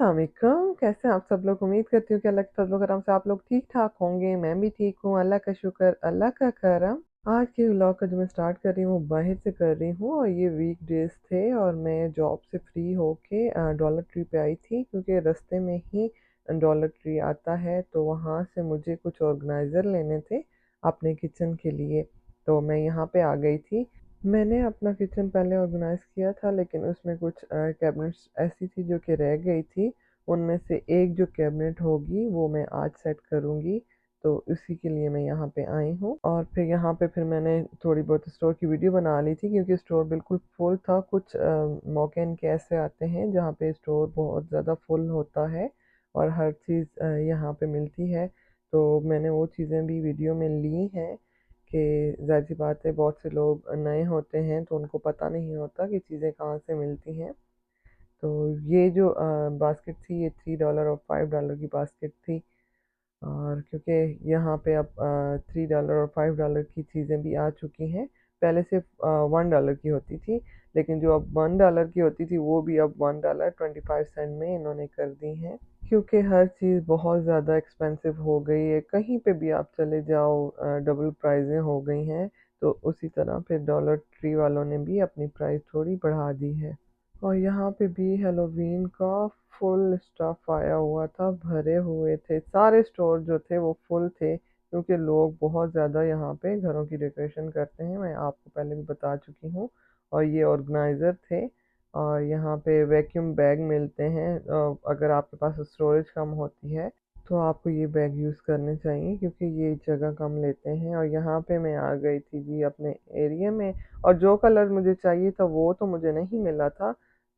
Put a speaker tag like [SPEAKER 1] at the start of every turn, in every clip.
[SPEAKER 1] अस्सलाम वालेकुम, कैसे हैं आप सब लोग? उम्मीद करती हूँ कि अल्लाह के फज़ल व करम से आप लोग ठीक-ठाक होंगे। मैं भी ठीक हूँ, अल्लाह का शुक्र, अल्लाह का करम। आज के व्लॉग का जो मैं स्टार्ट कर रही हूँ, वो बाहर से कर रही हूँ और ये वीकडेज़ थे और मैं जॉब से फ्री होके डॉलर ट्री पे आई थी क्योंकि रास्ते में ही डॉलर ट्री आता है, तो वहाँ से मुझे कुछ ऑर्गेनाइज़र लेने थे अपने किचन के लिए, तो मैं यहाँ पे आ गई थी। मैंने अपना किचन पहले ऑर्गेनाइज़ किया था लेकिन उसमें कुछ कैबिनेट्स ऐसी थी जो कि रह गई थी। उनमें से एक जो कैबिनेट होगी वो मैं आज सेट करूँगी, तो उसी के लिए मैं यहाँ पे आई हूँ। और फिर यहाँ पे फिर मैंने थोड़ी बहुत स्टोर की वीडियो बना ली थी क्योंकि स्टोर बिल्कुल फुल था। कुछ मौके इनके ऐसे आते हैं जहाँ पे स्टोर बहुत ज़्यादा फुल होता है और हर चीज़ यहाँ पे मिलती है। तो मैंने वो चीज़ें भी वीडियो में ली हैं कि ज़ाहिर-सी बात है बहुत से लोग नए होते हैं तो उनको पता नहीं होता कि चीज़ें कहाँ से मिलती हैं। तो ये जो बास्केट थी ये $3 और $5 की बास्केट थी और क्योंकि यहाँ पे अब $3 और $5 की चीज़ें भी आ चुकी हैं। पहले सिर्फ़ $1 की होती थी, लेकिन जो अब $1 की होती थी वो भी अब $1.25 में इन्होंने कर दी हैं। क्योंकि हर चीज़ बहुत ज़्यादा एक्सपेंसिव हो गई है, कहीं पे भी आप चले जाओ डबल प्राइसें हो गई हैं, तो उसी तरह फिर डॉलर ट्री वालों ने भी अपनी प्राइस थोड़ी बढ़ा दी है। और यहाँ पे भी हैलोवीन का फुल स्टफ आया हुआ था, भरे हुए थे, सारे स्टोर जो थे वो फुल थे क्योंकि लोग बहुत ज़्यादा यहाँ पे घरों की डेकोरेशन करते हैं, मैं आपको पहले भी बता चुकी हूँ। और ये ऑर्गेनाइज़र थे और यहाँ पे वैक्यूम बैग मिलते हैं। अगर आपके पास स्टोरेज कम होती है तो आपको ये बैग यूज़ करने चाहिए क्योंकि ये जगह कम लेते हैं। और यहाँ पे मैं आ गई थी जी अपने एरिया में और जो कलर मुझे चाहिए था वो तो मुझे नहीं मिला था,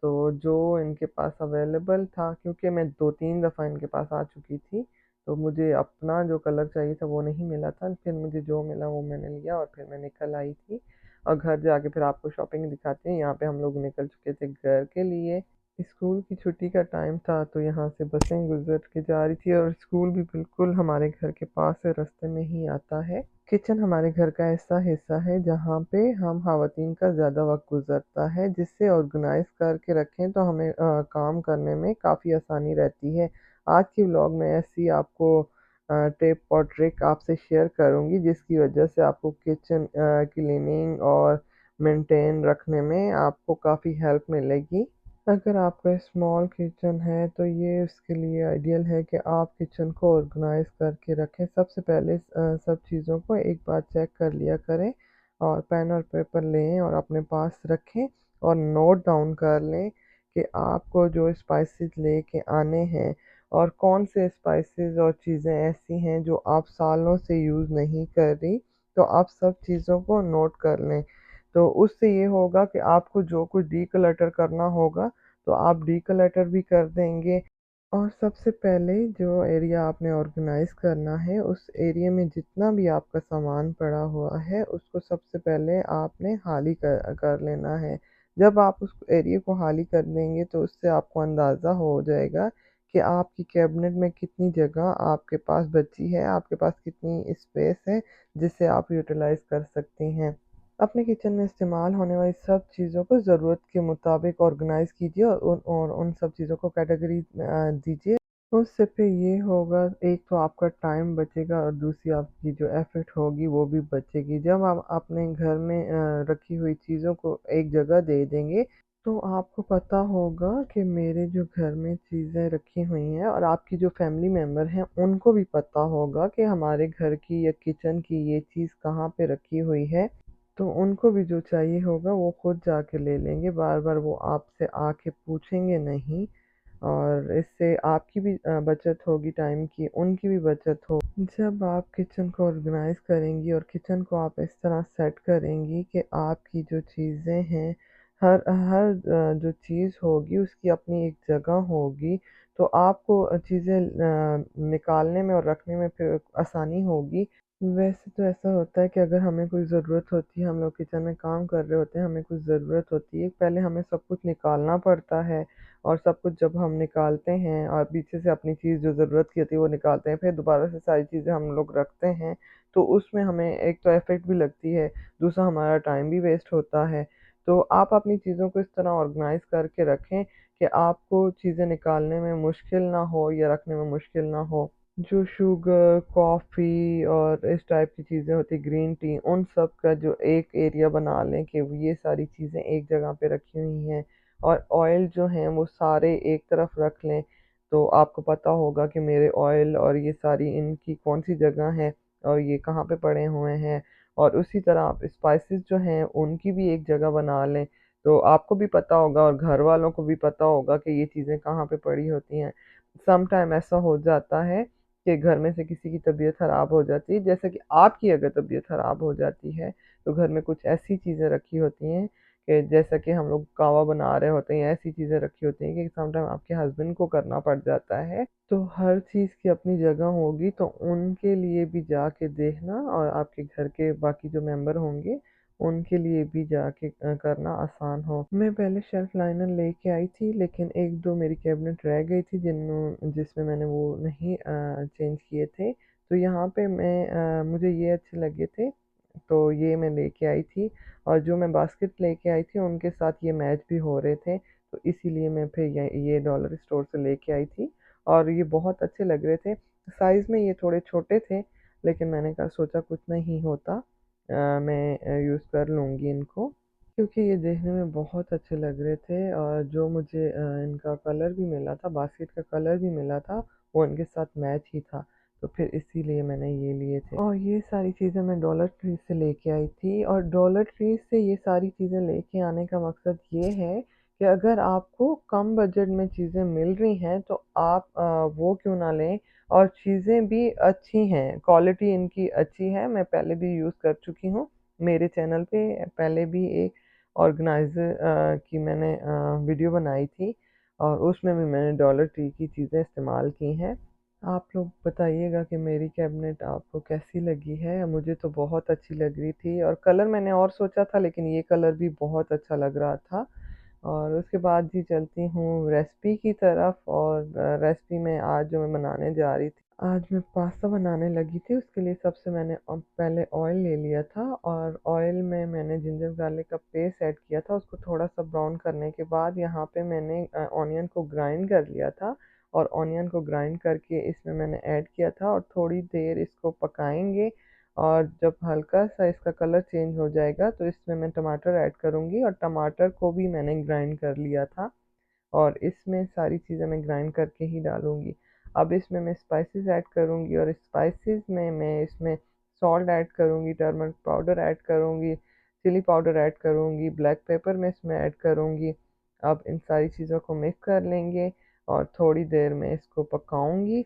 [SPEAKER 1] तो जो इनके पास अवेलेबल था क्योंकि मैं 2-3 दफ़ा इनके पास आ चुकी थी, तो मुझे अपना जो कलर चाहिए था वो नहीं मिला था। फिर मुझे जो मिला वो मैंने लिया और फिर मैं निकल आई थी और घर जाके फिर आपको शॉपिंग दिखाते हैं। यहाँ पे हम लोग निकल चुके थे घर के लिए। स्कूल की छुट्टी का टाइम था तो यहाँ से बसें गुज़र के जा रही थी और स्कूल भी बिल्कुल हमारे घर के पास है, रास्ते में ही आता है। किचन हमारे घर का ऐसा हिस्सा है जहाँ पे हम ख़वातीन का ज़्यादा वक़्त गुज़रता है, जिससे ऑर्गेनाइज़ करके रखें तो हमें काम करने में काफ़ी आसानी रहती है। आज की व्लॉग में ऐसी आपको टिप और ट्रिक आपसे शेयर करूँगी जिसकी वजह से आपको किचन क्लीनिंग और मेंटेन रखने में आपको काफ़ी हेल्प मिलेगी। अगर आपका स्मॉल किचन है तो ये उसके लिए आइडियल है कि आप किचन को ऑर्गेनाइज़ करके रखें। सबसे पहले सब चीज़ों को एक बार चेक कर लिया करें और पेन और पेपर लें और अपने पास रखें और नोट डाउन कर लें कि आपको जो स्पाइसेस लेके आने हैं और कौन से स्पाइसेस और चीज़ें ऐसी हैं जो आप सालों से यूज़ नहीं कर रही, तो आप सब चीज़ों को नोट कर लें। तो उससे ये होगा कि आपको जो कुछ डीक्लटर करना होगा तो आप डीक्लटर भी कर देंगे। और सबसे पहले जो एरिया आपने ऑर्गेनाइज़ करना है उस एरिया में जितना भी आपका सामान पड़ा हुआ है उसको सबसे पहले आपने खाली कर लेना है। जब आप उस एरिया को खाली कर देंगे तो उससे आपको अंदाज़ा हो जाएगा कि आपकी कैबिनेट में कितनी जगह आपके पास बची है, आपके पास कितनी स्पेस है जिसे आप यूटिलाइज़ कर सकती हैं। अपने किचन में इस्तेमाल होने वाली सब चीज़ों को ज़रूरत के मुताबिक ऑर्गेनाइज़ कीजिए और उन सब चीज़ों को कैटेगरी दीजिए। तो उससे फिर ये होगा, एक तो आपका टाइम बचेगा और दूसरी आपकी जो एफ़र्ट होगी वो भी बचेगी। जब आप अपने घर में रखी हुई चीज़ों को एक जगह दे देंगे तो आपको पता होगा कि मेरे जो घर में चीज़ें रखी हुई हैं और आपकी जो फैमिली मेंबर हैं उनको भी पता होगा कि हमारे घर की या किचन की ये चीज़ कहाँ पे रखी हुई है। तो उनको भी जो चाहिए होगा वो खुद जाके ले लेंगे, बार-बार वो आपसे आके पूछेंगे नहीं और इससे आपकी भी बचत होगी टाइम की, उनकी भी बचत हो। जब आप किचन को ऑर्गेनाइज़ करेंगी और किचन को आप इस तरह सेट करेंगी कि आपकी जो चीज़ें हैं, हर हर जो चीज़ होगी उसकी अपनी एक जगह होगी, तो आपको चीज़ें निकालने में और रखने में फिर आसानी होगी। वैसे तो ऐसा होता है कि अगर हमें कोई ज़रूरत होती है, हम लोग किचन में काम कर रहे होते हैं, हमें कुछ ज़रूरत होती है, पहले हमें सब कुछ निकालना पड़ता है और सब कुछ जब हम निकालते हैं और पीछे से अपनी चीज़ जो ज़रूरत की होती है वो निकालते हैं, फिर दोबारा से सारी चीज़ें हम लोग रखते हैं, तो उसमें हमें एक तो एफ़र्ट भी लगती है, दूसरा हमारा टाइम भी वेस्ट होता है। तो आप अपनी चीज़ों को इस तरह ऑर्गेनाइज़ करके रखें कि आपको चीज़ें निकालने में मुश्किल ना हो या रखने में मुश्किल ना हो। जो शुगर, कॉफ़ी और इस टाइप की चीज़ें होती, ग्रीन टी, उन सब का जो एक एरिया बना लें कि ये सारी चीज़ें एक जगह पे रखी हुई हैं, और ऑयल जो हैं वो सारे एक तरफ रख लें। तो आपको पता होगा कि मेरे ऑयल और ये सारी इनकी कौन सी जगह है और ये कहाँ पे पड़े हुए हैं। और उसी तरह आप स्पाइसेस जो हैं उनकी भी एक जगह बना लें, तो आपको भी पता होगा और घर वालों को भी पता होगा कि ये चीज़ें कहाँ पे पड़ी होती हैं। सम टाइम ऐसा हो जाता है कि घर में से किसी की तबीयत ख़राब हो जाती है, जैसे कि आपकी अगर तबीयत ख़राब हो जाती है, तो घर में कुछ ऐसी चीज़ें रखी होती हैं कि जैसा कि हम लोग कहवा बना रहे होते हैं, ऐसी चीज़ें रखी होती हैं कि सम टाइम आपके हस्बैंड को करना पड़ जाता है। तो हर चीज़ की अपनी जगह होगी, तो उनके लिए भी जाके देखना, और आपके घर के बाकी जो मेंबर होंगे उनके लिए भी जाके करना आसान हो। मैं पहले शेल्फ लाइनर लेके आई थी, लेकिन एक दो मेरी कैबिनेट रह गई थी जिसमें मैंने वो नहीं चेंज किए थे। तो यहाँ पे मुझे ये अच्छे लगे थे, तो ये मैं लेके आई थी। और जो मैं बास्केट लेके आई थी उनके साथ ये मैच भी हो रहे थे, तो इसीलिए मैं फिर ये डॉलर स्टोर से लेके आई थी। और ये बहुत अच्छे लग रहे थे। साइज़ में ये थोड़े छोटे थे, लेकिन मैंने कहा सोचा कुछ नहीं होता, मैं यूज़ कर लूँगी इनको, क्योंकि ये देखने में बहुत अच्छे लग रहे थे। और जो मुझे इनका कलर भी मिला था, बास्केट का कलर भी मिला था, वो इनके साथ मैच ही था, तो फिर इसीलिए मैंने ये लिए थे। और ये सारी चीज़ें मैं डॉलर ट्री से लेके आई थी, और डॉलर ट्री से ये सारी चीज़ें लेके आने का मकसद ये है कि अगर आपको कम बजट में चीज़ें मिल रही हैं तो आप वो क्यों ना लें। और चीज़ें भी अच्छी हैं, क्वालिटी इनकी अच्छी है, मैं पहले भी यूज़ कर चुकी हूँ। मेरे चैनल पे पहले भी एक ऑर्गेनाइज़र की मैंने वीडियो बनाई थी, और उसमें भी मैंने डॉलर ट्री की चीज़ें इस्तेमाल की हैं। आप लोग बताइएगा कि मेरी कैबिनेट आपको कैसी लगी है। मुझे तो बहुत अच्छी लग रही थी, और कलर मैंने और सोचा था, लेकिन ये कलर भी बहुत अच्छा लग रहा था। और उसके बाद जी चलती हूँ रेसिपी की तरफ। और रेसिपी में आज जो मैं बनाने जा रही थी, आज मैं पास्ता बनाने लगी थी। उसके लिए सबसे मैंने पहले ऑयल ले लिया था, और ऑयल में मैंने जिंजर गार्लिक का पेस्ट ऐड किया था। उसको थोड़ा सा ब्राउन करने के बाद यहाँ पे मैंने ऑनियन को ग्राइंड कर लिया था, और ऑनियन को ग्राइंड करके इसमें मैंने ऐड किया था, और थोड़ी देर इसको पकाएंगे। और जब हल्का सा इसका कलर चेंज हो जाएगा तो इसमें मैं टमाटर ऐड करूँगी, और टमाटर को भी मैंने ग्राइंड कर लिया था, और इसमें सारी चीज़ें मैं ग्राइंड करके ही डालूँगी। अब इसमें मैं स्पाइसेस ऐड करूँगी, और स्पाइसेस में मैं इसमें सॉल्ट ऐड करूँगी, टर्मरिक पाउडर ऐड करूँगी, चिली पाउडर ऐड करूँगी, ब्लैक पेपर मैं इसमें ऐड करूँगी। अब इन सारी चीज़ों को मिक्स कर लेंगे, और थोड़ी देर में इसको पकाऊँगी।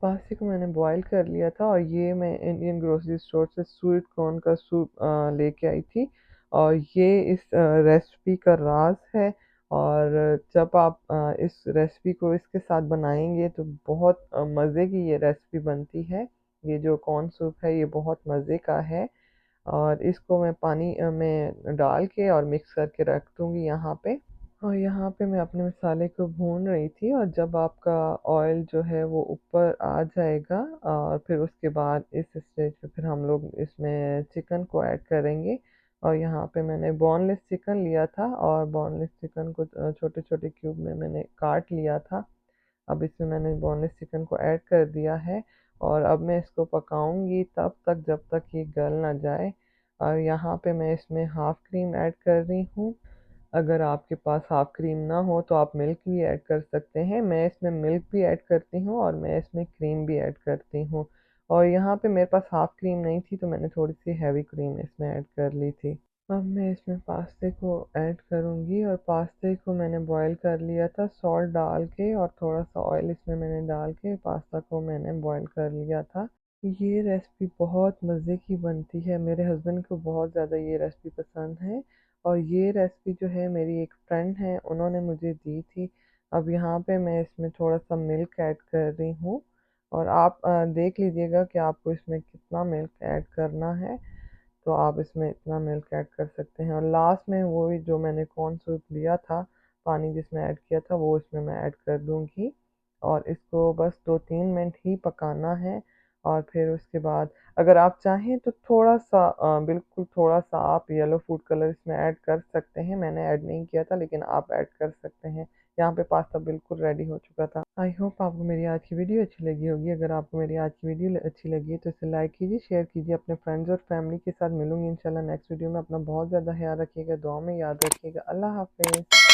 [SPEAKER 1] पास्ते को मैंने बॉईल कर लिया था, और ये मैं इंडियन ग्रोसरी स्टोर से स्वीट कॉर्न का सूप लेके आई थी, और ये इस रेसिपी का राज है। और जब आप इस रेसिपी को इसके साथ बनाएंगे तो बहुत मज़े की ये रेसिपी बनती है। ये जो कॉर्न सूप है ये बहुत मज़े का है। और इसको मैं पानी में डाल के और मिक्स करके रख दूँगी यहाँ पे। और यहाँ पे मैं अपने मसाले को भून रही थी, और जब आपका ऑयल जो है वो ऊपर आ जाएगा, और फिर उसके बाद इस स्टेज पे फिर हम लोग इसमें चिकन को ऐड करेंगे। और यहाँ पे मैंने बोनलेस चिकन लिया था, और बोनलेस चिकन को छोटे छोटे क्यूब में मैंने काट लिया था। अब इसमें मैंने बोनलेस चिकन को ऐड कर दिया है, और अब मैं इसको पकाऊंगी तब तक जब तक ये गल ना जाए। और यहाँ पे मैं इसमें हाफ़ क्रीम ऐड कर रही हूँ। अगर आपके पास हाफ़ क्रीम ना हो तो आप मिल्क भी ऐड कर सकते हैं। मैं इसमें मिल्क भी ऐड करती हूँ, और मैं इसमें क्रीम भी ऐड करती हूँ। और यहाँ पे मेरे पास हाफ़ क्रीम नहीं थी, तो मैंने थोड़ी सी हैवी क्रीम इसमें ऐड कर ली थी। अब मैं इसमें पास्ते को ऐड करूँगी, और पास्ते को मैंने बॉईल कर लिया था सॉल्ट डाल के, और थोड़ा सा ऑयल इसमें मैंने डाल के पास्ता को मैंने बॉईल कर लिया था। ये रेसिपी बहुत मज़े की बनती है, मेरे हस्बैंड को बहुत ज़्यादा ये रेसिपी पसंद है। और ये रेसिपी जो है मेरी एक फ्रेंड है, उन्होंने मुझे दी थी। अब यहाँ पे मैं इसमें थोड़ा सा मिल्क ऐड कर रही हूँ, और आप देख लीजिएगा कि आपको इसमें कितना मिल्क ऐड करना है, तो आप इसमें इतना मिल्क ऐड कर सकते हैं। और लास्ट में वही जो मैंने कॉर्न सूप लिया था, पानी जिसमें ऐड किया था, वो इसमें मैं ऐड कर दूँगी, और इसको बस 2-3 मिनट ही पकाना है। और फिर उसके बाद अगर आप चाहें तो थोड़ा-सा बिल्कुल थोड़ा-सा आप येलो फूड कलर इसमें ऐड कर सकते हैं। मैंने ऐड नहीं किया था लेकिन आप ऐड कर सकते हैं। यहाँ पे पास्ता बिल्कुल रेडी हो चुका था। आई होप आपको मेरी आज की वीडियो अच्छी लगी होगी। अगर आपको मेरी आज की वीडियो अच्छी लगी है तो इसे लाइक कीजिए, शेयर कीजिए अपने फ्रेंड्स और फैमिली के साथ। मिलूँगी इंशाल्लाह नेक्स्ट वीडियो में। अपना बहुत ज़्यादा ख़्याल रखिएगा, दुआ में याद रखिएगा। अल्लाह हाफ़िज़।